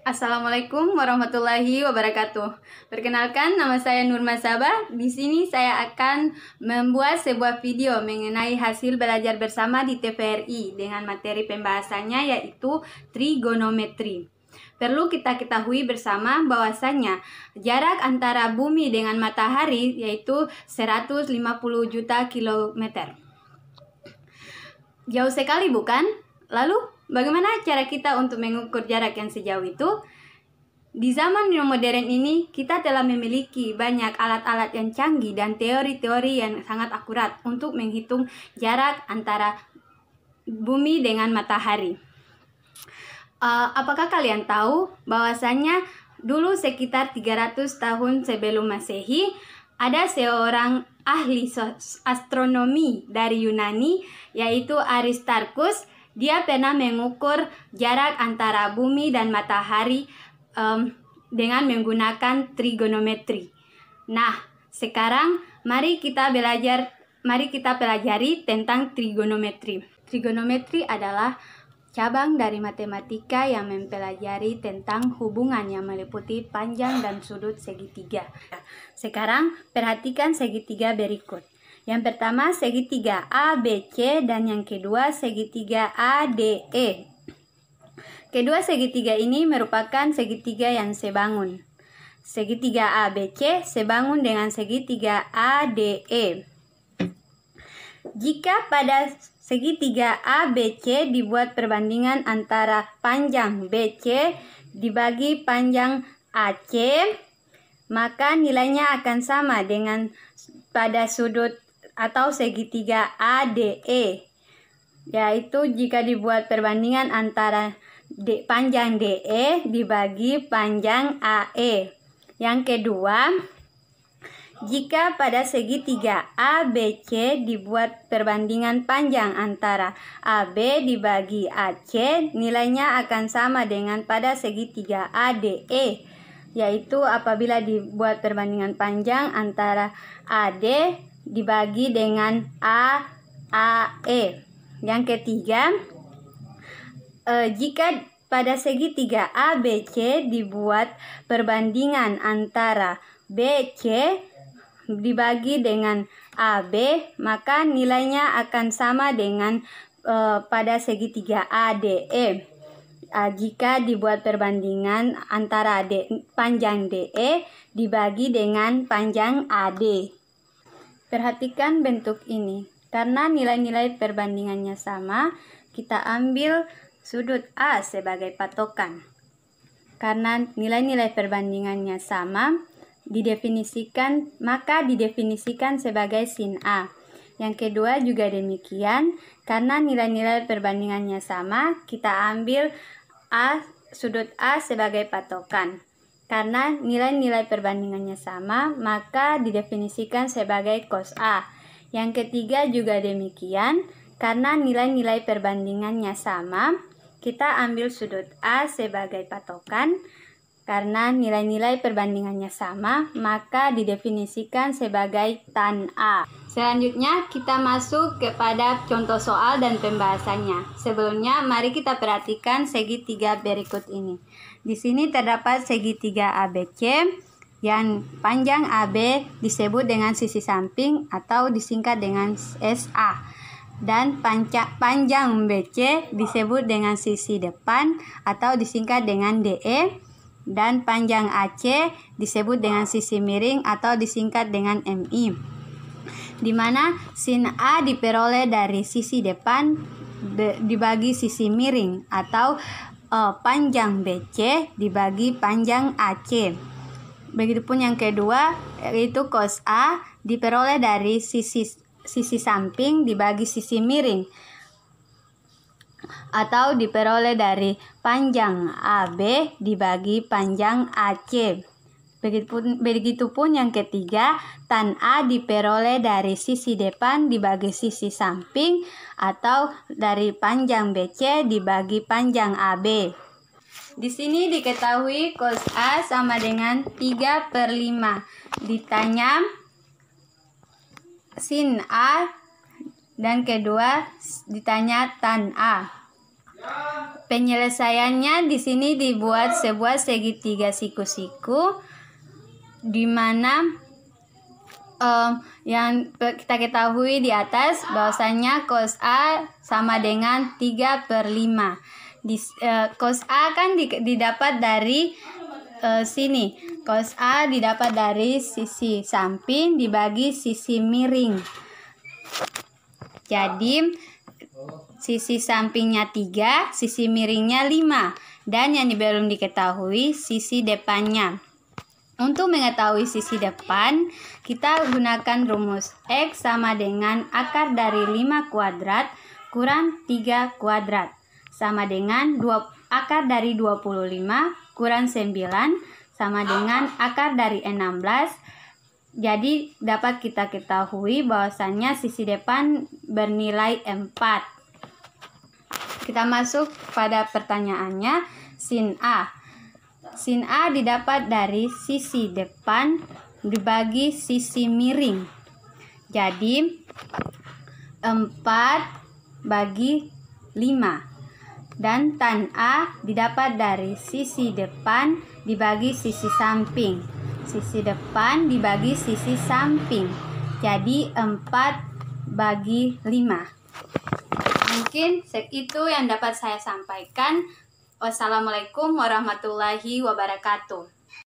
Assalamualaikum warahmatullahi wabarakatuh. Perkenalkan, nama saya Nurma Sabah. Di sini saya akan membuat sebuah video mengenai hasil belajar bersama di TVRI dengan materi pembahasannya yaitu trigonometri. Perlu kita ketahui bersama bahwasannya jarak antara bumi dengan matahari yaitu 150 juta kilometer. Jauh sekali bukan? Lalu, bagaimana cara kita untuk mengukur jarak yang sejauh itu? Di zaman yang modern ini, kita telah memiliki banyak alat-alat yang canggih dan teori-teori yang sangat akurat untuk menghitung jarak antara bumi dengan matahari. Apakah kalian tahu bahwasanya dulu sekitar 300 tahun sebelum Masehi, ada seorang ahli astronomi dari Yunani, yaitu Aristarchus. Dia pernah mengukur jarak antara bumi dan matahari dengan menggunakan trigonometri. Nah, sekarang mari kita pelajari tentang trigonometri. Trigonometri adalah cabang dari matematika yang mempelajari tentang hubungan yang meliputi panjang dan sudut segitiga. Sekarang perhatikan segitiga berikut. Yang pertama segitiga ABC dan yang kedua segitiga ADE. Kedua segitiga ini merupakan segitiga yang sebangun. Segitiga ABC sebangun dengan segitiga ADE. Jika pada segitiga ABC dibuat perbandingan antara panjang BC dibagi panjang AC, maka nilainya akan sama dengan pada sudut atau segitiga ADE, yaitu jika dibuat perbandingan antara panjang DE dibagi panjang AE. Yang kedua, jika pada segitiga ABC dibuat perbandingan panjang antara AB dibagi AC, nilainya akan sama dengan pada segitiga ADE, yaitu apabila dibuat perbandingan panjang antara AD dibagi dengan AE. Yang ketiga, jika pada segitiga ABC dibuat perbandingan antara BC dibagi dengan AB, maka nilainya akan sama dengan pada segitiga ADE. Jika dibuat perbandingan antara panjang DE dibagi dengan panjang AD. Perhatikan bentuk ini. Karena nilai-nilai perbandingannya sama, kita ambil sudut A sebagai patokan. Karena nilai-nilai perbandingannya sama, maka didefinisikan sebagai sin A. Yang kedua juga demikian, karena nilai-nilai perbandingannya sama, kita ambil sudut A sebagai patokan. Karena nilai-nilai perbandingannya sama, maka didefinisikan sebagai cos A. Yang ketiga juga demikian, karena nilai-nilai perbandingannya sama, kita ambil sudut A sebagai patokan. Karena nilai-nilai perbandingannya sama, maka didefinisikan sebagai tan A. Selanjutnya kita masuk kepada contoh soal dan pembahasannya. Sebelumnya mari kita perhatikan segitiga berikut ini. Di sini terdapat segitiga ABC yang panjang AB disebut dengan sisi samping atau disingkat dengan SA. Dan panjang BC disebut dengan sisi depan atau disingkat dengan DE. Dan panjang AC disebut dengan sisi miring atau disingkat dengan MI. Di mana sin A diperoleh dari sisi depan dibagi sisi miring atau panjang BC dibagi panjang AC. Begitupun yang kedua yaitu cos A diperoleh dari sisi samping dibagi sisi miring atau diperoleh dari panjang AB dibagi panjang AC. Begitupun yang ketiga, tan A diperoleh dari sisi depan dibagi sisi samping atau dari panjang BC dibagi panjang AB. Di sini diketahui cos A sama dengan 3/5. Ditanya sin A dan kedua ditanya tan A. Penyelesaiannya di sini dibuat sebuah segitiga siku-siku, di mana yang kita ketahui di atas bahwasanya cos A sama dengan 3/5. Cos A kan didapat dari sini. Cos A didapat dari sisi samping dibagi sisi miring. Jadi sisi sampingnya 3, sisi miringnya 5. Dan yang belum diketahui sisi depannya. Untuk mengetahui sisi depan, kita gunakan rumus X sama dengan akar dari 5 kuadrat kurang 3 kuadrat. Sama dengan akar dari 25 kurang 9 sama dengan akar dari 16. Jadi dapat kita ketahui bahwasannya sisi depan bernilai 4. Kita masuk pada pertanyaannya, sin A. Sin A didapat dari sisi depan dibagi sisi miring. Jadi 4/5. Dan tan A didapat dari sisi depan dibagi sisi samping. Sisi depan dibagi sisi samping. Jadi 4/5. Mungkin itu yang dapat saya sampaikan. Wassalamualaikum warahmatullahi wabarakatuh.